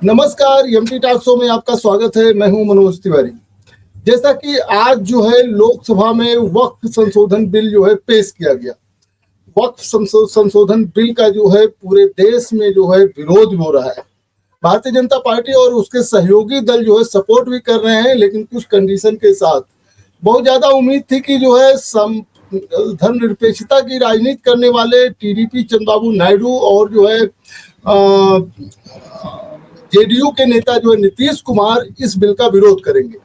नमस्कार, MT talk show में आपका स्वागत है। मैं हूं मनोज तिवारी। जैसा कि आज जो है लोकसभा में वक्फ संशोधन बिल जो है पेश किया गया। वक्फ संशोधन बिल का जो है पूरे देश में जो है विरोध हो रहा है। भारतीय जनता पार्टी और उसके सहयोगी दल जो है सपोर्ट भी कर रहे हैं, लेकिन कुछ कंडीशन के साथ। बहुत ज्यादा उम्मीद थी कि जो है धर्मनिरपेक्षता की राजनीति करने वाले टीडीपी चंद्रबाबू नायडू और जो है जेडीयू के नेता जो है नीतीश कुमार इस बिल का विरोध करेंगे।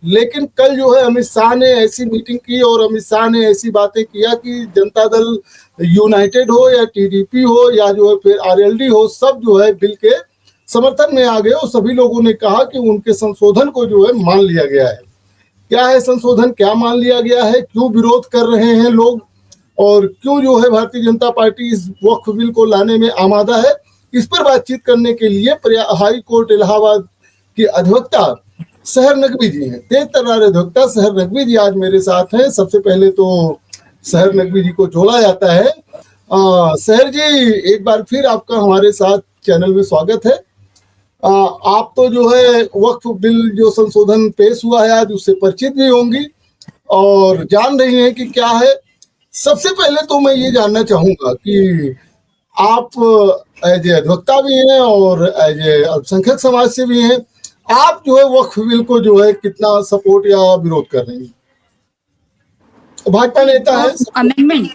लेकिन कल जो है अमित शाह ने ऐसी मीटिंग की और अमित शाह ने ऐसी बातें किया कि जनता दल यूनाइटेड हो या टीडीपी हो या जो है फिर आरएलडी हो, सब जो है बिल के समर्थन में आ गए और सभी लोगों ने कहा कि उनके संशोधन को जो है मान लिया गया है। क्या है संशोधन, क्या मान लिया गया है, क्यों विरोध कर रहे हैं लोग और क्यों जो है भारतीय जनता पार्टी इस वक्फ बिल को लाने में आमादा है, इस पर बातचीत करने के लिए हाई कोर्ट इलाहाबाद की अधिवक्ता सहर नकवी जी हैं। तेज तर्रार अधिवक्ता सहर नकवी जी आज मेरे साथ हैं। सबसे पहले तो सहर नकवी जी को जोड़ा जाता है। सहर जी, एक बार फिर आपका हमारे साथ चैनल में स्वागत है। आप तो जो है वक्फ बिल जो संशोधन पेश हुआ है आज उससे परिचित भी होंगी और जान रही हैं कि क्या है। सबसे पहले तो मैं ये जानना चाहूंगा कि आप एज ए अधिवक्ता भी हैं और एज ए अल्पसंख्यक समाज से भी हैं, आप जो है वक्फ बिल को जो है कितना सपोर्ट या विरोध कर रही हैं? भाजपा नेता है अमेंडमेंट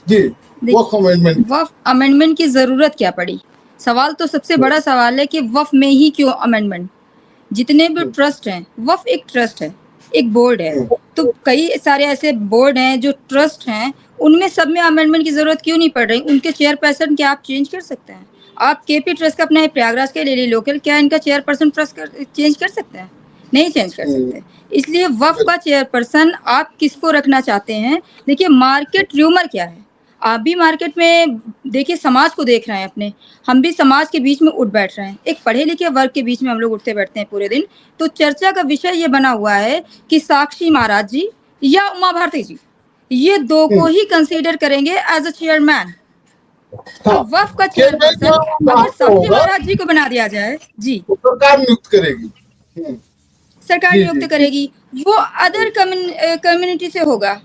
जी, वक्फ अमेंडमेंट की जरूरत क्या पड़ी? सवाल तो सबसे बड़ा सवाल है कि वक्फ में ही क्यों अमेंडमेंट? जितने भी ट्रस्ट हैं, वक्फ एक ट्रस्ट है, एक बोर्ड है, तो कई सारे ऐसे बोर्ड हैं जो ट्रस्ट हैं, उनमें सब में अमेंडमेंट की जरूरत क्यों नहीं पड़ रही? उनके चेयरपर्सन क्या आप चेंज कर सकते हैं? आप केपी ट्रस्ट का अपना प्रयागराज के ले ली लोकल, क्या इनका चेयरपर्सन ट्रस्ट चेंज कर सकते हैं? नहीं चेंज कर सकते। इसलिए वक्फ का चेयरपर्सन आप किसको रखना चाहते हैं? देखिए मार्केट र्यूमर क्या है, आप भी मार्केट में देखिए, समाज को देख रहे हैं अपने, हम भी समाज के बीच में उठ बैठ रहे हैं। एक पढ़े लिखे वर्ग के बीच में हम लोग उठते बैठते हैं पूरे दिन। तो चर्चा का विषय ये बना हुआ है कि साक्षी महाराज जी या उमा भारती जी, ये दो को ही कंसीडर करेंगे एज अ चेयरमैन। तो वक्फ का चेयरपर्सन अगर साक्षी महाराज जी को बना दिया जाए जी, सरकार नियुक्त करेगी, सरकार नियुक्त करेगी, वो अदर कम्युनिटी से होगा,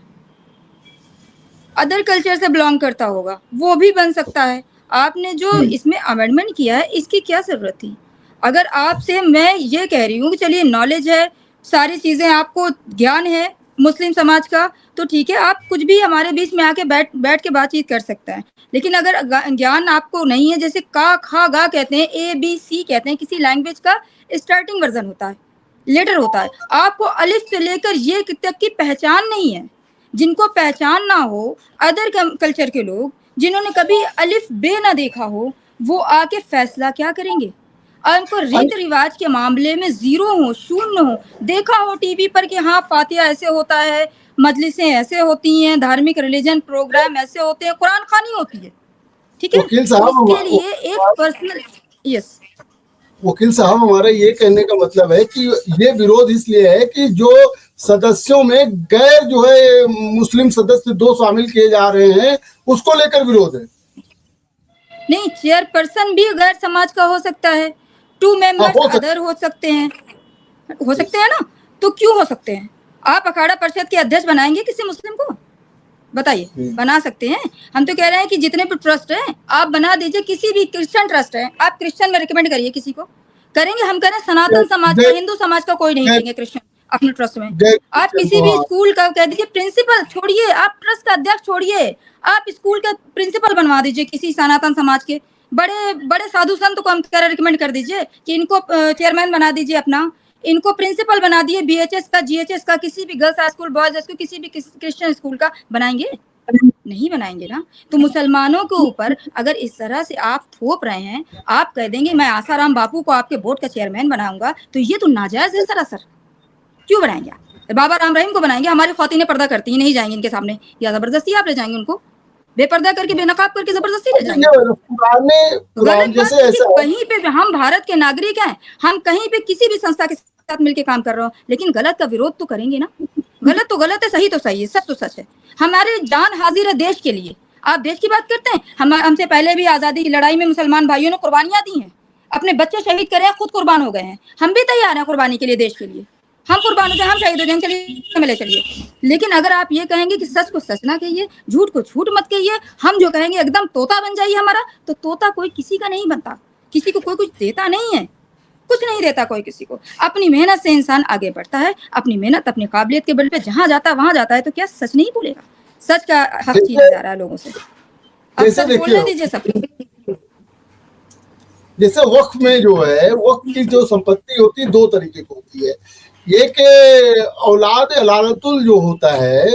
अदर कल्चर से बिलोंग करता होगा, वो भी बन सकता है। आपने जो इसमें अमेंडमेंट किया है, इसकी क्या जरूरत थी? अगर आपसे मैं ये कह रही हूँ कि चलिए नॉलेज है, सारी चीजें आपको ज्ञान है मुस्लिम समाज का, तो ठीक है, आप कुछ भी हमारे बीच में आके बैठ के बातचीत कर सकते हैं। लेकिन अगर ज्ञान आपको नहीं है, जैसे का खा गा कहते हैं, ABC कहते हैं, किसी लैंग्वेज का स्टार्टिंग वर्जन होता है, लेटर होता है, आपको अलिफ से लेकर ये तक की पहचान नहीं है। जिनको पहचान ना हो, अदर कल्चर के लोग जिन्होंने कभी अलिफ बे ना देखा हो, वो आके फैसला क्या करेंगे? उनको रीत रिवाज के मामले में जीरो हो, शून्य हो, देखा हो टीवी पर कि हाँ फातिहा ऐसे होता है, मजलिसें ऐसे होती हैं, धार्मिक रिलीजन प्रोग्राम ऐसे होते हैं, कुरान खानी होती है, ठीक है। इसके लिए एक पर्सनल वकील साहब, हमारा ये कहने का मतलब है कि ये विरोध इसलिए है कि जो सदस्यों में गैर जो है मुस्लिम सदस्य दो शामिल किए जा रहे हैं, उसको लेकर विरोध है। नहीं, चेयरपर्सन भी गैर समाज का हो सकता है, 2 मेंबर्स अदर हो सकते हैं ना? तो क्यों हो सकते हैं? आप अखाड़ा परिषद के अध्यक्ष बनाएंगे किसी मुस्लिम को? बताइए, बना सकते हैं? हम तो कह रहे हैं कि जितने भी ट्रस्ट हैं आप बना दीजिए, किसी भी क्रिश्चियन ट्रस्ट है, आप क्रिश्चियन में रिकमेंड करिए, किसी को करेंगे। हम कह रहे हैं सनातन समाज का, हिंदू समाज का कोई नहीं देंगे क्रिश्चियन अपने ट्रस्ट में। आप किसी भी स्कूल का कह दीजिए प्रिंसिपल, छोड़िए आप ट्रस्ट का अध्यक्ष, छोड़िए आप स्कूल का प्रिंसिपल बनवा दीजिए किसी सनातन समाज के बड़े बड़े साधु संत को हम कह रहे रिकमेंड कर दीजिए कि इनको चेयरमैन बना दीजिए, अपना इनको प्रिंसिपल बना दिए, BHS का, GHS का, किसी भी girls high school, boys school, किसी भी क्रिश्चियन स्कूल का बनाएंगे? नहीं बनाएंगे ना। तो मुसलमानों के ऊपर अगर इस तरह से आप थोप रहे हैं, आप कह देंगे मैं आसाराम बापू को आपके बोर्ड का चेयरमैन बनाऊंगा, तो ये तो नाजायज है सरासर। क्यों बनाएंगे आप? बाबा राम रहीम को बनाएंगे? हमारी ख्वातीनें पर्दा करती हैं, नहीं जाएंगे इनके सामने, या जबरदस्ती आप ले जाएंगे उनको, बेपर्दा करके, बेनकाब करके जबरदस्ती ले जाएंगे? कहीं पे हम भारत के नागरिक हैं, हम कहीं पे किसी भी संस्था के साथ मिलकर काम कर रहे हो, लेकिन गलत का विरोध तो करेंगे ना। गलत तो गलत है, सही तो सही है, सच तो सच है। हमारे जान हाजिर है देश के लिए। आप देश की बात करते हैं, हमसे पहले भी आजादी की लड़ाई में मुसलमान भाइयों ने कुर्बानियां दी हैं, अपने बच्चे शहीद करे हैं, खुद कुर्बान हो गए हैं, हम भी तैयार हैं कुर्बानी के लिए, देश के लिए हम कुर्बान हो जाए, हम शहीद हो जाए, चलिए मिले चलिए। लेकिन अगर आप ये कहेंगे कि सच को सच ना कहिए, झूठ को झूठ मत कहिए, हम जो कहेंगे एकदम तोता बन जाइए हमारा, तो तोता कोई किसी का नहीं बनता, किसी को कोई कुछ देता नहीं है, कुछ नहीं देता कोई किसी को। अपनी मेहनत से इंसान आगे बढ़ता है, अपनी मेहनत अपनी काबिलियत के बल पे जहां जाता है वहां जाता है। तो क्या सच नहीं बोलेगा? सच का हक छीना जा रहा है लोगों से, अब जैसे सच बोलने दीजिए सब। जैसे वक्फ में जो है, वक्फ की जो संपत्ति होती है दो तरीके की होती है। एक औलाद अलालतुल जो होता है,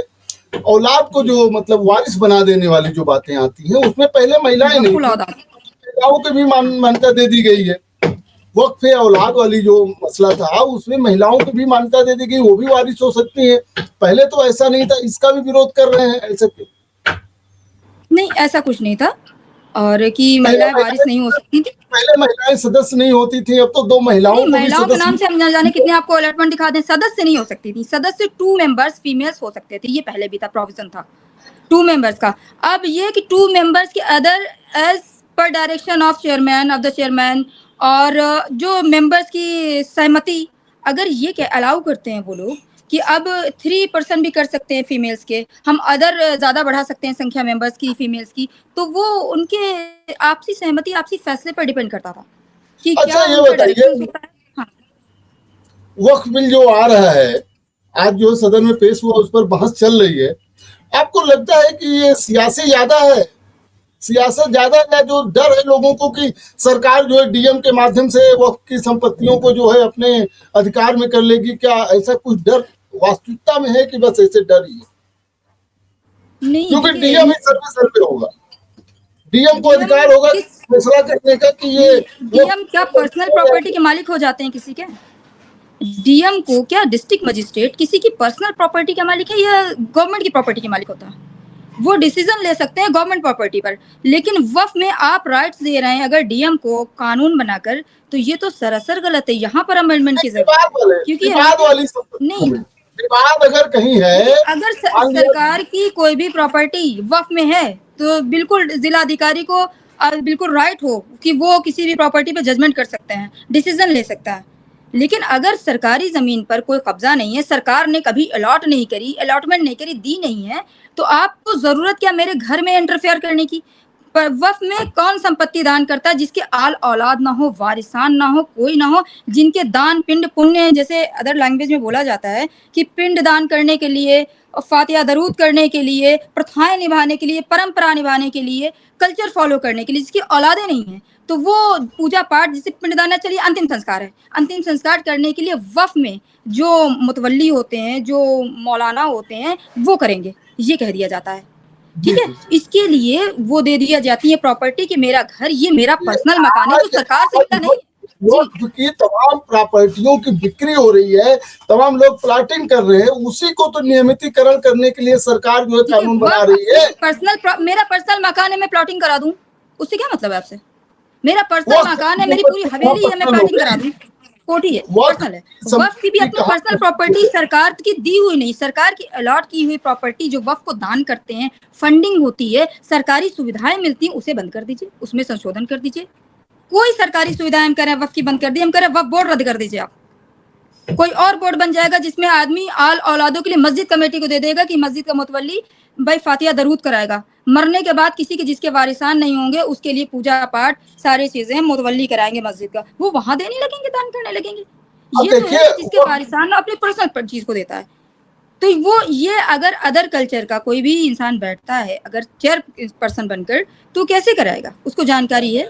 औलाद को जो मतलब वारिस बना देने वाली जो बातें आती हैं, उसमें पहले महिलाएं नहीं थी, महिलाओं को भी मान्यता दे दी गई है। वक्फ औलाद वाली जो मसला था उसमें महिलाओं को भी मान्यता दे दी गई, वो भी वारिस हो सकती है। पहले तो ऐसा नहीं था, इसका भी विरोध कर रहे हैं, ऐसा क्यों? नहीं, ऐसा कुछ नहीं था, और कि महिलाएं वारिस नहीं हो सकती थी। पहले महिलाएं सदस्य नहीं होती थी, अब तो दो महिलाओं को भी महिलाओं के नाम से हम न जाने कितने आपको अलर्टमेंट दिखा दें। सदस्य नहीं हो सकती थी, सदस्य 2 मेंबर्स फीमेल्स हो सकते थे, ये पहले भी था, प्रोविजन था 2 मेंबर्स का। अब ये कि 2 मेंबर्स के अदर एज पर डायरेक्शन ऑफ द चेयरमैन, और जो मेंबर्स की सहमति, अगर ये क्या अलाउ करते हैं वो लोग कि अब 3% भी कर सकते हैं फीमेल्स के, हम अदर ज्यादा बढ़ा सकते हैं संख्या मेंबर्स की फीमेल्स की, तो वो उनके आपसी सहमति, आपसी फैसले पर डिपेंड करता था कि अच्छा, क्या ये उनका बताइए, डायरेक्शन होता है। हाँ। वक्फ बिल जो आ रहा है, आज जो सदन में पेश हुआ, उस पर बहस चल रही है, आपको लगता है कि ये सियासी ज्यादा है, सियासत ज्यादा है, जो डर है लोगों को कि सरकार जो है डीएम के माध्यम से वक्फ की संपत्तियों को जो है अपने अधिकार में कर लेगी, क्या ऐसा कुछ डर वास्तविकता में है कि बस ऐसे डर ही है? नहीं, क्योंकि डीएम ही सर पे होगा, डीएम को अधिकार होगा फैसला करने का कि ये डीएम क्या पर्सनल प्रॉपर्टी के मालिक हो जाते हैं किसी के? डीएम को क्या डिस्ट्रिक्ट मजिस्ट्रेट किसी की पर्सनल प्रॉपर्टी का मालिक है या गवर्नमेंट की प्रॉपर्टी के मालिक होता है? वो डिसीजन ले सकते हैं गवर्नमेंट प्रॉपर्टी पर, लेकिन वक्फ में आप राइट्स दे रहे हैं अगर डीएम को कानून बनाकर, तो ये तो सरासर गलत है। यहाँ पर अमेंडमेंट की जरूरत है, क्योंकि विवाद वाली नहीं, विवाद अगर कहीं है, अगर सरकार की कोई भी प्रॉपर्टी वक्फ में है तो बिल्कुल जिलाधिकारी को बिल्कुल राइट हो कि वो किसी भी प्रॉपर्टी पे जजमेंट कर सकते हैं, डिसीजन ले सकता है। लेकिन अगर सरकारी जमीन पर कोई कब्जा नहीं है, सरकार ने कभी अलॉट नहीं करी, अलॉटमेंट नहीं करी, दी नहीं है, तो आपको जरूरत क्या मेरे घर में इंटरफेयर करने की? पर वक्फ में कौन संपत्ति दान करता है जिसके आल औलाद ना हो, वारिसान ना हो, कोई ना हो, जिनके दान पिंड पुण्य, जैसे अदर लैंग्वेज में बोला जाता है कि पिंड दान करने के लिए, फातिहा दरूद करने के लिए, प्रथाएं निभाने के लिए, परंपरा निभाने के लिए, कल्चर फॉलो करने के लिए, जिसकी औलादें नहीं है, तो वो पूजा पाठ जिसे पिंडदान, चलिए अंतिम संस्कार है, अंतिम संस्कार करने के लिए वक्फ में जो मुतवल्ली होते हैं, जो मौलाना होते हैं, वो करेंगे, ये कह दिया जाता है। ठीक है, इसके लिए वो दे दिया जाती है प्रॉपर्टी कि मेरा घर, ये मेरा पर्सनल मकान है, जो सरकार से मिलता नहीं। वक्फ की तमाम प्रॉपर्टियों की बिक्री हो रही है, तमाम लोग प्लाटिंग कर रहे हैं, उसी को तो नियमितीकरण करने के लिए सरकार जो है कानून बना रही है। मेरा पर्सनल मकान है, मैं प्लॉटिंग करा दूं, उससे क्या मतलब है आपसे? मेरा पर्सनल मकान है, मेरी पूरी हवेली है, मैं प्लॉटिंग करा दूं, कोठी है, पर्सनल है। वक्फ की भी अपनी पर्सनल प्रॉपर्टी सरकार की दी हुई नहीं, सरकार की अलॉट की हुई प्रॉपर्टी जो वक्फ को दान करते हैं, फंडिंग होती है, सरकारी सुविधाएं मिलती हैं, उसे बंद कर दीजिए, उसमें संशोधन कर दीजिए। कोई सरकारी सुविधाएं हम करें वक्फ की बंद कर दी, हम करें वक्फ बोर्ड रद्द कर दीजिए, आप कोई और बोर्ड बन जाएगा जिसमें आदमी आल औलादों के लिए मस्जिद कमेटी को दे देगा कि मस्जिद का मुतवल्ली भाई फातिहा दरूद कराएगा, मरने के बाद किसी के जिसके वारिसान नहीं होंगे उसके लिए पूजा पाठ सारी चीजें मुतवल्ली कराएंगे मस्जिद का, वो वहां देने लगेंगे, दान करने लगेंगे। ये तो है जिसके वारिसान अपनी पर्सनल चीज को देता है। तो वो ये अगर अदर कल्चर का कोई भी इंसान बैठता है अगर चेयर पर्सन बनकर, तो कैसे कराएगा? उसको जानकारी है,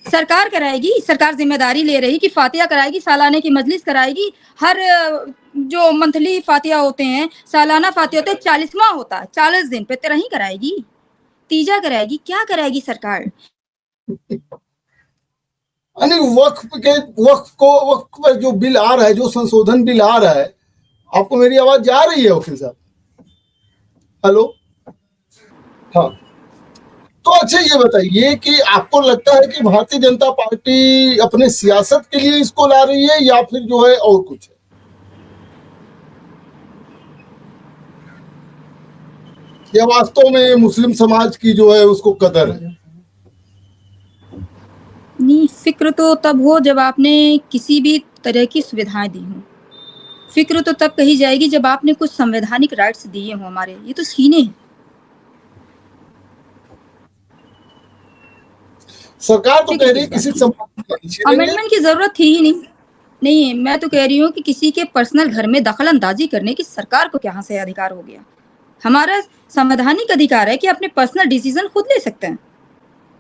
सरकार कराएगी, सरकार जिम्मेदारी ले रही कि फातिहा कराएगी, सालाने की मजलिस कराएगी, हर जो मंथली फातिहा होते हैं, सालाना फातिहा होते हैं, 40वां होता है, 40 दिन पे 13 ही कराएगी, तीजा कराएगी, क्या कराएगी सरकार? वक्फ पर जो बिल आ रहा है, जो संशोधन बिल आ रहा है, आपको मेरी आवाज जा रही है वकील साहब? हेलो, हाँ। तो अच्छा ये बताइए कि आपको लगता है कि भारतीय जनता पार्टी अपने सियासत के लिए इसको ला रही है या फिर जो है और कुछ है, या वास्तव में मुस्लिम समाज की जो है उसको कदर है? नहीं, फ़िक्र तो तब हो जब आपने किसी भी तरह की सुविधाएँ दी हों। फ़िक्र तो तब कही जाएगी जब आपने कुछ संवैधानिक राइट्स दिए हों हमारे, ये तो छीने हैं। सरकार तो फ़िक्र कह रही किस है बात किसी की? संपत्ति को नहीं छीनेंगे। अमेंडमेंट की ज़रूरत थी ही नहीं। नहीं, मैं तो कह रही हूँ कि किसी के पर्सनल घर में दखल-अंदाज़ी करने की सरकार को कहाँ से अधिकार हो गया? हमारा संवैधानिक अधिकार है कि अपने पर्सनल डिसीज़न खुद ले सकते हैं।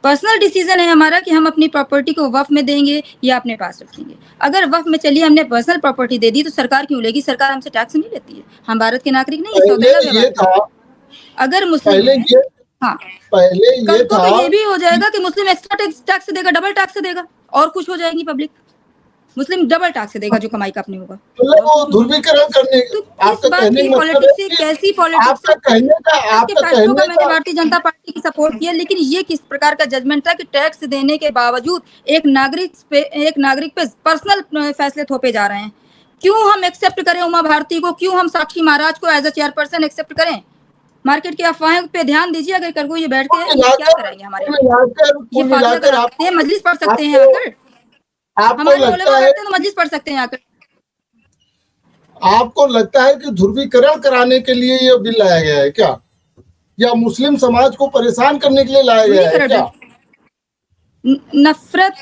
पर्सनल डिसीज़न है हमारा कि हम अपनी प्रॉपर्टी को वक़्फ़ में देंगे या अपने पास रखेंगे। अगर वक़्फ़ में चलिए हमने पर्सनल प्रॉपर्टी दे दी तो सरकार क्यों लेगी? सरकार हमसे टैक्स नहीं लेती है। हम भारत के नागरिक नहीं, ये पहले सौदेला व्यवहार ये क्यों? था अगर मुस्लिम पहले है ये हाँ, पहले कल ये को था तो ये भी हो कि जाएगा कि मुस्लिम एक्स्ट्रा टैक्स देगा, डबल टैक्स देगा और खुश हो जाएगी पब्लिक। मुस्लिम डबल टैक्स देगा जो कमाई का अपने होगा मतलब और वो खुश हो जाएगी। ध्रुवीकरण करने, तो किस आपका बात कहने की का मतलब है पॉलिटिक्स है, कि कैसी पॉलिटिक्स है? आपका कहने का कांग्रेस के आपका फैसलों का कहने मैंने का भारतीय जनता पार्टी की सपोर्ट किया, लेकिन ये किस प्रकार का जजमेंट था कि टैक्स देने के बावजूद एक नागरिक पे पर्सनल फैसले थोपे जा रहे हैं। क्यों हम एक्सेप्ट करें उमा भारती को? क्यों हम साक्षी महाराज को एज अ चेयरपर्सन एक्सेप्ट करें? मार्केट की अफवाहों पे ध्यान दीजिए। अगर कल को ये बैठते हैं, ये क्या कराएंगे हमारे यहाँ? ये कुल फाजिल अगर मिलाकर हरकतें हैं, आपको मजलिस पढ़ सकते हैं आपको आकर। आपको हमारे लगता उलेमा है बैठते हैं तो मजलिस पढ़ सकते हैं आकर। आपको लगता है कि ध्रुवीकरण कराने के लिए ये बिल लाया गया है क्या, या मुस्लिम समाज को परेशान करने के लिए लाया गया है ध्रुवीकरण क्या? है। नफरत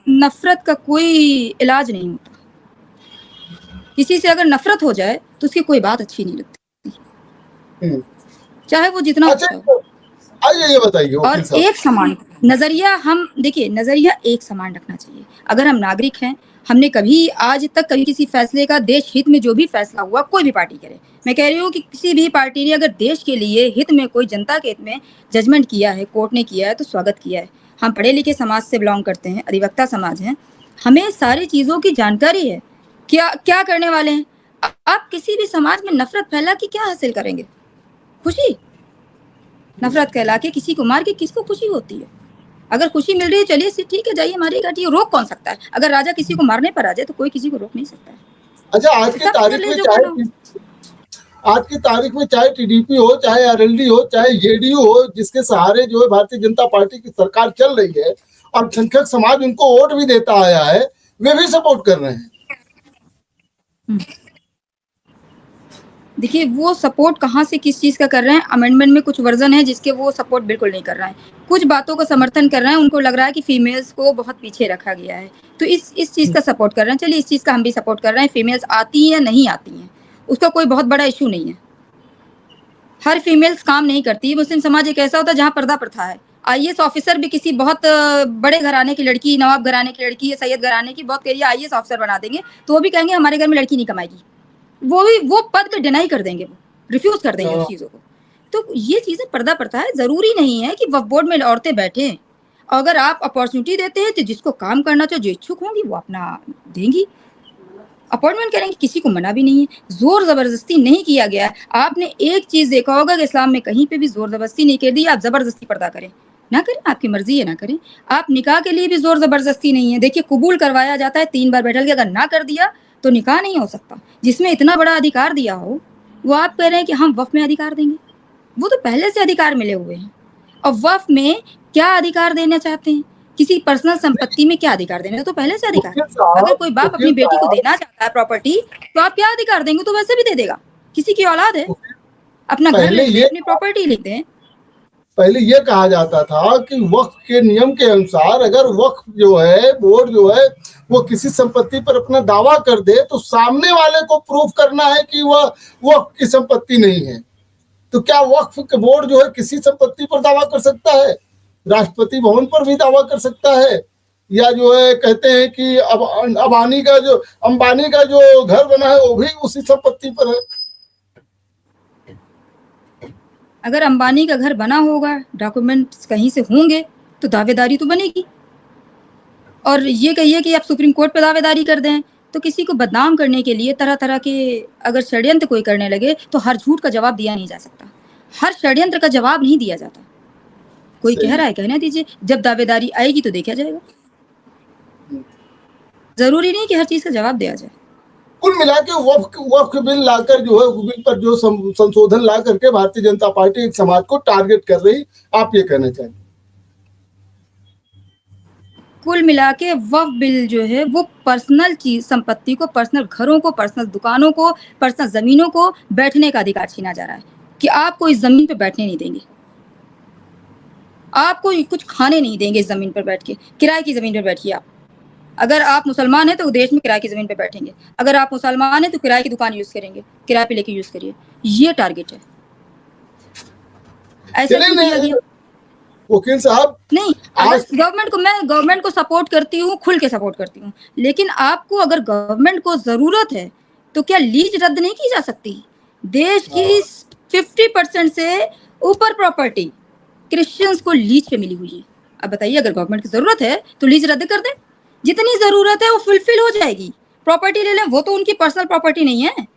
नफरत का कोई इलाज नहीं होता। किसी से अगर नफरत हो जाए तो उसकी कोई बात अच्छी नहीं लगती, हम्म। चाहे वो जितना अच्छा, अच्छा हो। तो आइए ये बताइए और वकील साहब। एक समान नजरिया हम देखिए, नजरिया एक समान रखना चाहिए। अगर हम नागरिक हैं, हमने कभी आज तक कभी किसी फैसले का देश हित में जो भी फैसला हुआ, कोई भी पार्टी करे, मैं कह रही हूँ कि किसी भी पार्टी ने अगर देश के लिए हित में कोई जनता के हित में जजमेंट किया है, कोर्ट ने किया है तो स्वागत किया है। हम पढ़े लिखे समाज से बिलोंग करते हैं, अधिवक्ता समाज हैं, हमें सारी चीज़ों की जानकारी है। क्या क्या करने वाले हैं? आप किसी भी समाज में नफरत फैला के क्या हासिल करेंगे? खुशी? नफरत फैला के किसी को मार के किसको खुशी होती है? अगर खुशी मिल रही है, चलिए ठीक है, जाइए मारिए काटिए, रोक कौन सकता है? अगर राजा किसी को मारने पर आ जाए तो कोई किसी को रोक नहीं सकता है। अच्छा, आज की सब कर तारीख ले में जो करना हो। चाहे टीडीपी हो, चाहे आरएलडी हो, चाहे जेडीयू हो, जिसके सहारे जो है भारतीय जनता पार्टी की सरकार चल रही है और संख्यक समाज उनको वोट भी देता आया है, वे भी सपोर्ट कर रहे हैं। देखिए, वो सपोर्ट कहाँ से किस चीज़ का कर रहे हैं? अमेंडमेंट में कुछ वर्ज़न है जिसके वो सपोर्ट बिल्कुल नहीं कर रहे हैं। कुछ बातों का समर्थन कर रहे हैं, उनको लग रहा है कि फीमेल्स को बहुत पीछे रखा गया है। तो इस चीज़ का सपोर्ट कर रहे हैं। चलिए, इस चीज़ का हम भी सपोर्ट कर रहे हैं। फीमेल्स आती हैं या नहीं आती हैं, उसका कोई बहुत बड़ा इश्यू नहीं है। हर फीमेल्स काम नहीं करती। मुस्लिम समाज एक ऐसा होता है जहाँ पर्दा प्रथा है। आईएएस ऑफिसर भी किसी बहुत बड़े घराने की लड़की, नवाब घराने की लड़की या सैयद घराने की बहुत कहिए आईएएस ऑफिसर बना देंगे, तो वो भी कहेंगे हमारे घर में लड़की नहीं कमाएगी। वो पद पे डिनाई कर देंगे, वो रिफ्यूज कर देंगे उस चीज़ों को। तो ये चीज़ें पर्दा प्रथा है। ज़रूरी नहीं है कि वक्फ बोर्ड में औरतें बैठें। अगर आप अपॉर्चुनिटी देते हैं तो जिसको काम करना चाहिए, जो इच्छुक होंगी वो अपना देंगी, अपॉइंटमेंट करेंगे, किसी को मना भी नहीं है। ज़ोर ज़बरदस्ती नहीं किया गया है। आपने एक चीज़ देखा होगा कि इस्लाम में कहीं पे भी ज़ोर ज़बरदस्ती नहीं कर दी, आप ज़बरदस्ती पर्दा करें। ना करें, आपकी मर्ज़ी है ना करें। आप निकाह के लिए भी ज़ोर ज़बरदस्ती नहीं है। देखिए, कबूल करवाया जाता है 3 बार बैठल के, अगर ना कर दिया तो निकाह नहीं हो सकता। जिसमें इतना बड़ा अधिकार दिया हो, वो आप कह रहे हैं कि हम वक़्फ़ में अधिकार देंगे। वो तो पहले से अधिकार मिले हुए हैं। और वक़्फ़ में क्या अधिकार देना चाहते हैं? किसी पर्सनल संपत्ति में क्या अधिकार देना है? तो पहले से अधिकार है। अगर कोई बाप अपनी बेटी को देना चाहता है प्रॉपर्टी, तो आप क्या अधिकार देंगे? तो वैसे भी दे देगा। किसी की औलाद है, अपना घर पहले लिख दें, ये अपनी प्रॉपर्टी लिख दें। पहले ये कहा जाता था कि वक्फ के नियम के अनुसार अगर वक्फ जो है बोर्ड जो है वो किसी संपत्ति पर अपना दावा कर दे तो सामने वाले को प्रूफ करना है कि वह वक्फ की संपत्ति नहीं है। तो क्या वक्फ के बोर्ड जो है किसी संपत्ति पर दावा कर सकता है? राष्ट्रपति भवन पर भी दावा कर सकता है, या जो है कहते हैं कि अब अंबानी का जो घर बना है वो भी उसी संपत्ति पर है। अगर अंबानी का घर बना होगा, डॉक्यूमेंट्स कहीं से होंगे, तो दावेदारी तो बनेगी। और ये कहिए कि आप सुप्रीम कोर्ट पे दावेदारी कर दें, तो किसी को बदनाम करने के लिए तरह-तरह के अगर षड्यंत्र कोई करने लगे, तो हर झूठ का जवाब दिया नहीं जा सकता। हर षड्यंत्र का जवाब नहीं दिया जाता। कोई कह रहा है, कहने दीजिए, जब दावेदारी आएगी तो देखा जाएगा। ज़रूरी नहीं कि हर चीज़ का जवाब दिया जाए। कुल मिला के वक्फ बिल लाकर जो है बिल पर जो संशोधन ला करके भारतीय जनता पार्टी समाज को टारगेट कर रही, आप ये कहना चाहिए? कुल मिला के वक्फ बिल जो है वो पर्सनल चीज संपत्ति को, पर्सनल घरों को, पर्सनल दुकानों को, पर्सनल जमीनों को बैठने का अधिकार छीना जा रहा है कि आपको इस जमीन पे बैठने नहीं देंगे, आपको कुछ खाने नहीं देंगे इस जमीन पर बैठ के, किराए की जमीन पर बैठिए आप। अगर आप मुसलमान हैं तो देश में किराए की जमीन पे बैठेंगे, अगर आप मुसलमान हैं तो किराए की दुकान यूज करेंगे, किराए पे लेके यूज करिए। ये टारगेट है। ऐसा क्यों किया गया? वकील साहब नहीं, मैं गवर्नमेंट को सपोर्ट करती हूँ, खुल के सपोर्ट करती हूँ, लेकिन आपको अगर गवर्नमेंट को जरूरत है तो क्या लीज रद्द नहीं की जा सकती? देश की 50% से ऊपर प्रॉपर्टी क्रिश्चियंस को लीज पे मिली हुई है। अब बताइए, अगर गवर्नमेंट की जरूरत है तो लीज रद्द कर दें, जितनी जरूरत है वो फुलफिल हो जाएगी। प्रॉपर्टी ले लें, वो तो उनकी पर्सनल प्रॉपर्टी नहीं है।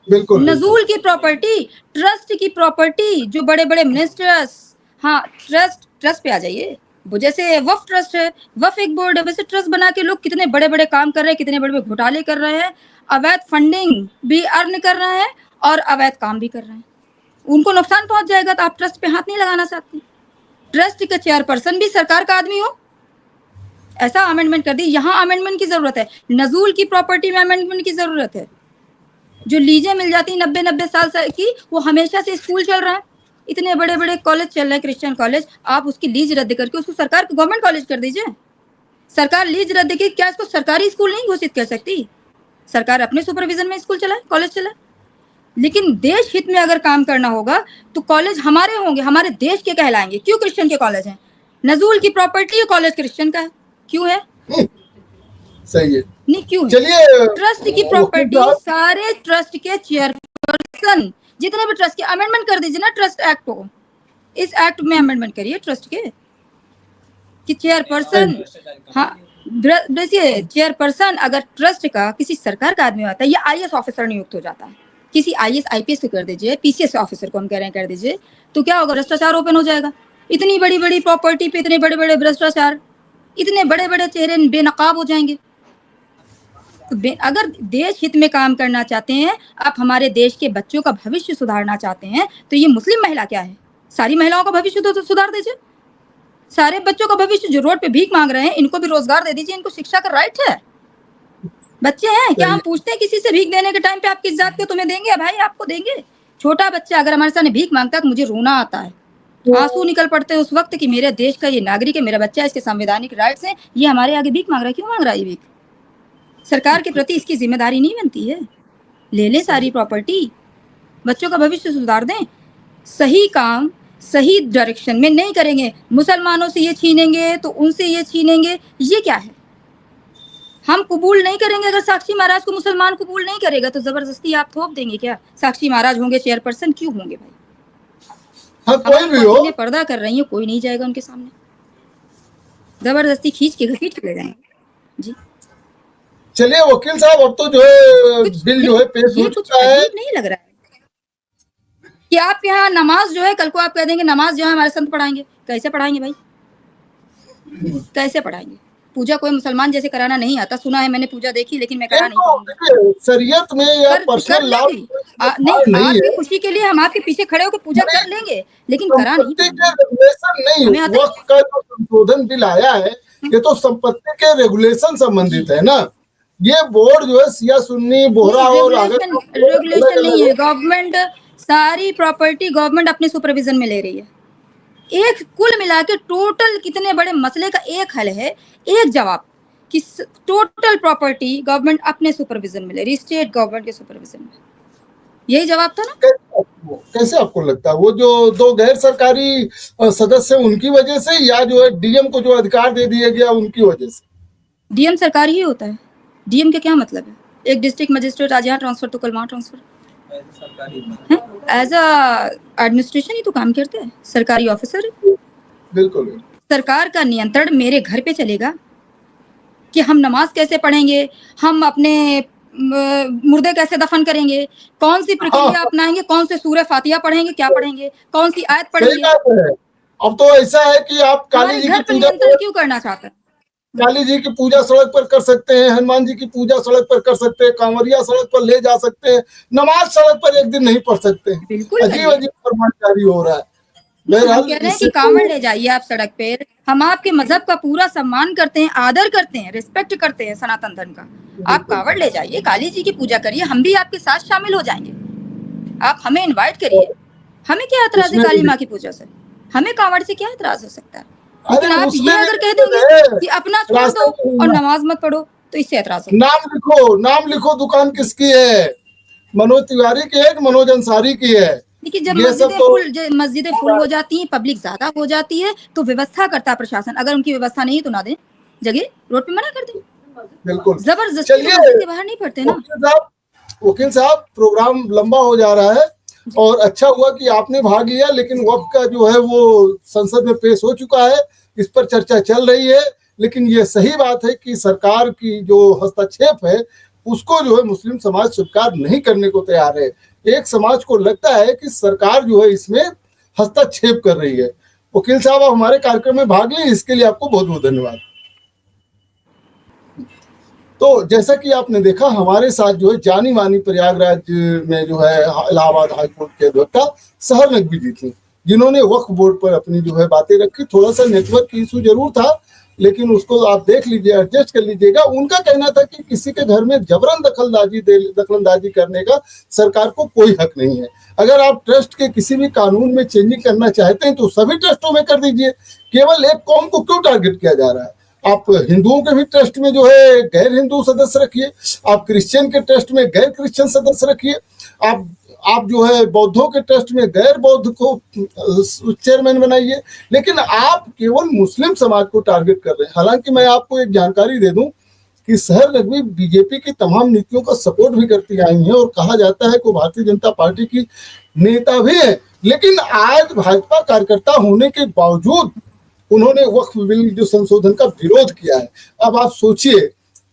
बिल्कुल नजूल की प्रॉपर्टी, ट्रस्ट की प्रॉपर्टी, जो बड़े बड़े मिनिस्टर्स, हाँ ट्रस्ट पे आ जाइए। वो जैसे वफ ट्रस्ट है, वफ एक बोर्ड है, वैसे ट्रस्ट बना के लोग कितने बड़े बड़े काम कर रहे हैं, कितने बड़े बड़े घोटाले कर रहे हैं, अवैध फंडिंग भी अर्न कर रहे हैं और अवैध काम भी कर रहे हैं। उनको नुकसान पहुंच जाएगा तो आप ट्रस्ट पे हाथ नहीं लगाना चाहते। ट्रस्ट का चेयरपर्सन भी सरकार का आदमी हो, ऐसा अमेंडमेंट कर दी। यहाँ अमेंडमेंट की जरूरत है, नजूल की प्रॉपर्टी में अमेंडमेंट की जरूरत है। जो लीजें मिल जाती 90 साल की, वो हमेशा से स्कूल चल रहा है, इतने बड़े बड़े कॉलेज चल रहे हैं, क्रिश्चियन कॉलेज, आप उसकी लीज रद्द करके उसको सरकार गवर्नमेंट कॉलेज कर दीजिए। सरकार लीज रद्द की, क्या इसको सरकारी स्कूल नहीं घोषित कर सकती? सरकार अपने सुपरविजन में स्कूल चलाए, कॉलेज चलाए। लेकिन देश हित में अगर काम करना होगा तो कॉलेज हमारे होंगे, हमारे देश के कहलाएंगे। क्यों क्रिश्चियन के कॉलेज हैं? नजूल की प्रॉपर्टी, कॉलेज क्रिश्चियन का है, क्यों है? सही है, नहीं क्यों है? चलिए, ट्रस्ट की प्रॉपर्टी, सारे ट्रस्ट के चेयरपर्सन, जितने भी ट्रस्ट के अमेंडमेंट कर दीजिए ना, ट्रस्ट एक्ट को, इस एक्ट में अमेंडमेंट करिए ट्रस्ट के कि चेयरपर्सन, हाँ देखिए, चेयरपर्सन अगर ट्रस्ट का किसी सरकार का आदमी होता है या आईएएस ऑफिसर नियुक्त हो जाता है, किसी आईएएस आईपीएस को कर दीजिए, पीसीएस ऑफिसर को हम कह रहे हैं कर दीजिए, तो क्या होगा? भ्रष्टाचार ओपन हो जाएगा। इतनी बड़ी बड़ी प्रॉपर्टी पे इतने बड़े बड़े भ्रष्टाचार, इतने बड़े बड़े चेहरे बेनकाब हो जाएंगे। तो अगर देश हित में काम करना चाहते हैं, आप हमारे देश के बच्चों का भविष्य सुधारना चाहते हैं, तो ये मुस्लिम महिला क्या है? सारी महिलाओं का भविष्य तो सुधार दीजिए। सारे बच्चों का भविष्य, जो रोड पे भीख मांग रहे हैं, इनको भी रोजगार दे दीजिए, इनको शिक्षा का राइट है। बच्चे हैं, क्या हम पूछते हैं किसी से भीख देने के टाइम पे आप किस जात के, तुम्हें देंगे भाई, आपको देंगे? छोटा बच्चा अगर हमारे सामने भीख मांगता है तो मुझे रोना आता है, आंसू निकल पड़ते हैं उस वक्त कि मेरे देश का ये नागरिक है, मेरा बच्चा है, इसके संवैधानिक राइट्स हैं, ये हमारे आगे भीख मांग रहा है। क्यों मांग रहा है ये भीख? सरकार के प्रति इसकी जिम्मेदारी नहीं बनती है? ले लें सारी प्रॉपर्टी, बच्चों का भविष्य सुधार दें। सही काम सही डायरेक्शन में नहीं करेंगे, मुसलमानों से ये छीनेंगे तो उनसे ये छीनेंगे, ये क्या है? हम कबूल नहीं करेंगे। अगर साक्षी महाराज को मुसलमान कबूल नहीं करेगा तो जबरदस्ती आप थोप देंगे क्या? साक्षी महाराज होंगे चेयरपर्सन, क्यों होंगे भाई? हाँ, कोई भी हो, पर्दा कर रही है, कोई नहीं जाएगा उनके सामने, जबरदस्ती खींच के घसीट ले जाएंगे जी। चलिए वकील साहब, अब तो जो है बिल जो है पेश हो चुका है। नहीं लग रहा है कि आप यहाँ नमाज जो है, कल को आप कह देंगे नमाज जो है हमारे संत पढ़ाएंगे। कैसे पढ़ाएंगे भाई? कैसे पढ़ाएंगे? पूजा कोई मुसलमान जैसे कराना नहीं आता, सुना है मैंने, पूजा देखी लेकिन मैं करा नहीं पाऊंगा। शरीयत में या पर्सनल लॉ नहीं, आपकी खुशी के लिए हम आपके पीछे खड़े होकर पूजा कर लेंगे, लेकिन करा नहीं नहीं। वक्त का जो संशोधन बिल आया है, ये तो संपत्ति के रेगुलेशन संबंधित है ना। ये बोर्ड जो है सिया सुन्नी बोहरा और रेगुलेशन नहीं है। गवर्नमेंट सारी प्रॉपर्टी गवर्नमेंट अपने सुपरविजन में ले रही है। एक कुल मिला के टोटल कितने बड़े मसले का एक हल है, एक जवाब कि टोटल प्रॉपर्टी गवर्नमेंट अपने सुपरविजन में ले रही, स्टेट गवर्नमेंट के सुपरविजन में। यही जवाब था ना? कैसे आपको लगता है वो जो दो गैर सरकारी सदस्य उनकी वजह से, या जो है डीएम को जो अधिकार दे दिया गया उनकी वजह से? डीएम सरकारी ही होता है, डीएम का क्या मतलब है? एक डिस्ट्रिक्ट मजिस्ट्रेट आज यहाँ ट्रांसफर तो कल वहाँ ट्रांसफर, एज अ एडमिनिस्ट्रेशन ही तो काम करते हैं, सरकारी ऑफिसर। बिल्कुल। सरकार का नियंत्रण मेरे घर पे चलेगा कि हम नमाज कैसे पढ़ेंगे, हम अपने मुर्दे कैसे दफन करेंगे, कौन सी प्रक्रिया अपनाएंगे, कौन से सूरह फातिहा पढ़ेंगे, क्या पढ़ेंगे, कौन सी आयत पढ़ेंगे। अब तो ऐसा है कि आप काली जी की पूजा क्यों करना चाहते हैं? काली जी की पूजा सड़क पर कर सकते हैं, हनुमान जी की पूजा सड़क पर कर सकते हैं, कांवरिया सड़क पर ले जा सकते हैं, नमाज सड़क पर एक दिन नहीं पढ़ सकते हैं। अजीब अजीब फरमान जारी हो रहा है। हम कह रहे हैं कि कांवड़ ले जाइए आप सड़क पे। हम आपके मजहब का पूरा सम्मान करते हैं, आदर करते हैं, रिस्पेक्ट करते हैं सनातन धर्म का। आप कांवड़ ले जाइए, काली जी की पूजा करिए, हम भी आपके साथ शामिल हो जाएंगे। आप हमें इनवाइट करिए, हमें क्या एतराज है काली माँ की पूजा से? हमें कांवड़ से क्या एतराज हो सकता है? लेकिन आप ये अगर कह देंगे कि अपना छोड़ दो और नमाज मत पढ़ो, तो इससे एतराज है। नाम लिखो दुकान किसकी है? मनोज तिवारी की है कि मनोज अंसारी की है? देखिए, जब मस्जिदें फुल हो जाती हैं, पब्लिक ज्यादा हो जाती है, तो व्यवस्था करता है प्रशासन। अगर उनकी व्यवस्था नहीं तो ना दें जगह, रोड पे मना कर दें। बिल्कुल, जबरदस्ती मस्जिद के बाहर नहीं पड़ते ना। वकील साहब, प्रोग्राम लंबा हो जा रहा है और अच्छा हुआ कि आपने भाग लिया, लेकिन वक्त का जो है वो संसद में पेश हो चुका है, इस पर चर्चा चल रही है। लेकिन ये सही बात है कि सरकार की जो हस्तक्षेप है उसको जो है मुस्लिम समाज स्वीकार नहीं करने को तैयार है। एक समाज को लगता है कि सरकार जो है इसमें हस्तक्षेप कर रही है। वकील साहब, आप हमारे कार्यक्रम में भाग लें, इसके लिए आपको बहुत बहुत धन्यवाद। तो जैसा कि आपने देखा, हमारे साथ जो है जानी मानी प्रयागराज में जो है इलाहाबाद हाईकोर्ट के अधिवक्ता सहर नकवी जी थी, जिन्होंने वक्फ बोर्ड पर अपनी जो है बातें रखी। थोड़ा सा नेटवर्क की इशू जरूर था, लेकिन उसको आप देख लीजिए, एडजस्ट कर लीजिएगा। उनका कहना था कि किसी के घर में जबरन दखलंदाजी करने का सरकार को कोई हक नहीं है। अगर आप ट्रस्ट के किसी भी कानून में चेंजिंग करना चाहते हैं तो सभी ट्रस्टों में कर दीजिए। केवल एक कौम को क्यों टारगेट किया जा रहा है? आप हिंदुओं के भी ट्रस्ट में जो है गैर हिंदू सदस्य रखिए, आप क्रिश्चियन के ट्रस्ट में गैर क्रिश्चियन सदस्य रखिए, आप जो है बौद्धों के ट्रस्ट में गैर बौद्ध को चेयरमैन बनाइए, लेकिन आप केवल मुस्लिम समाज को टारगेट कर रहे हैं। हालांकि मैं आपको एक जानकारी दे दूं कि सहर नकवी बीजेपी की तमाम नीतियों का सपोर्ट भी करती आई हैं और कहा जाता है कि भारतीय जनता पार्टी की नेता भी है। लेकिन आज भाजपा कार्यकर्ता होने के बावजूद उन्होंने वक्फ बिल जो संशोधन का विरोध किया है। अब आप सोचिए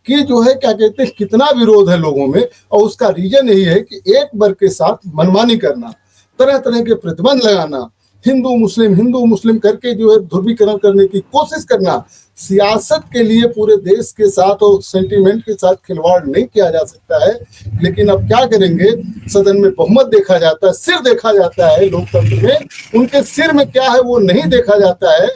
कि जो है क्या कहते हैं, कितना विरोध है लोगों में, और उसका रीजन यही है कि एक वर्ग के साथ मनमानी करना, तरह तरह के प्रतिबंध लगाना, हिंदू मुस्लिम करके जो है ध्रुवीकरण करने की कोशिश करना। सियासत के लिए पूरे देश के साथ और सेंटीमेंट के साथ खिलवाड़ नहीं किया जा सकता है। लेकिन अब क्या करेंगे, सदन में बहुमत देखा जाता है, सिर देखा जाता है। लोकतंत्र में उनके सिर में क्या है वो नहीं देखा जाता है,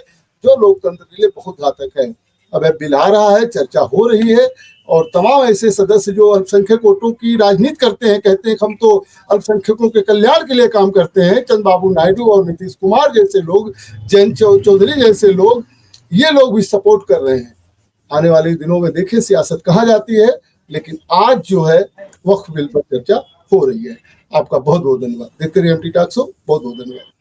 जो लोकतंत्र के लिए बहुत घातक है। अब बिल आ रहा है, चर्चा हो रही है, और तमाम ऐसे सदस्य जो अल्पसंख्यक वोटों की राजनीति करते हैं, कहते हैं हम तो अल्पसंख्यकों के कल्याण के लिए काम करते हैं, चंद्रबाबू नायडू और नीतीश कुमार जैसे लोग, जयंत चौधरी जैसे लोग, ये लोग भी सपोर्ट कर रहे हैं। आने वाले दिनों में देखिए सियासत कहाँ जाती है। लेकिन आज जो है वक्फ बिल पर चर्चा हो रही है। आपका बहुत बहुत धन्यवाद। देखते रहिए एमटी टॉक शो। बहुत बहुत धन्यवाद।